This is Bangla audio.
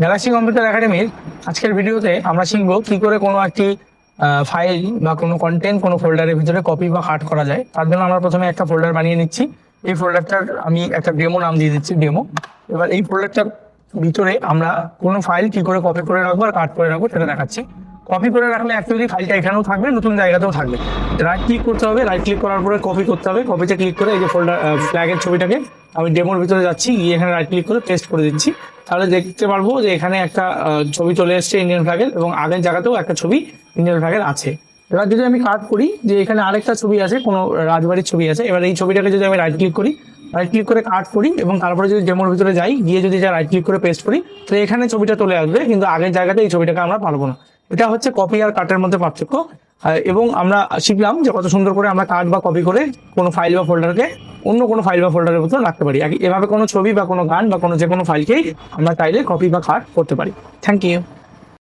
গ্যালাক্সি কম্পিউটার একাডেমির আজকের ভিডিওতে আমরা শিখবো কি করে কোনো একটি ফাইল বা কোনো কন্টেন্ট কোনো ফোল্ডারের ভিতরে কপি বা কাট করা যায়। তার জন্য আমরা প্রথমে একটা ফোল্ডার বানিয়ে নিচ্ছি। এই ফোল্ডারটার আমি একটা ডেমো নাম দিয়ে দিচ্ছি, ডেমো। এবার এই ফোল্ডারটার ভিতরে আমরা কোনো ফাইল কি করে কপি করে রাখবো আর কাট করে রাখবো সেটা দেখাচ্ছি। কপি করে রাখলে অ্যাকচুয়ালি ফাইলটা এখানেও থাকবে, নতুন জায়গাতেও থাকবে। রাইট ক্লিক করতে হবে, রাইট ক্লিক করার পরে কপি করতে হবে। কপিতে ক্লিক করে এই যে ফোল্ডার ফ্ল্যাগের ছবিটাকে আমি ডেমোর ভিতরে যাচ্ছি, গিয়ে এখানে রাইট ক্লিক করে পেস্ট করে দিচ্ছি। তাহলে দেখতে পারবো যে এখানে একটা ছবি চলে এসছে ইন্ডিয়ান ফ্ল্যাগের, এবং আগের জায়গাতেও একটা ছবি ইন্ডিয়ান ফ্ল্যাগের আছে। এবার যদি আমি কাট করি, যে এখানে আরেকটা ছবি আছে, কোনো রাজবাড়ির ছবি আছে, এবার এই ছবিটাকে যদি আমি রাইট ক্লিক করি, রাইট ক্লিক করে কাট করি এবং তারপরে যদি ডেমোর ভিতরে যাই, গিয়ে যদি রাইট ক্লিক করে পেস্ট করি, তো এখানে ছবিটা চলে আসবে, কিন্তু আগের জায়গাতে এই ছবিটাকে আমরা পারবো না। এটা হচ্ছে কপি আর কাটের মধ্যে পার্থক্য। এবং আমরা শিখলাম যে কত সুন্দর করে আমরা কাট বা কপি করে কোনো ফাইল বা ফোল্ডারকে অন্য কোনো ফাইল বা ফোল্ডারের ভিতরে রাখতে পারি। এভাবে কোনো ছবি বা কোনো গান বা কোনো যে কোনো ফাইলকেই আমরা চাইলে কপি বা কাট করতে পারি। Thank you.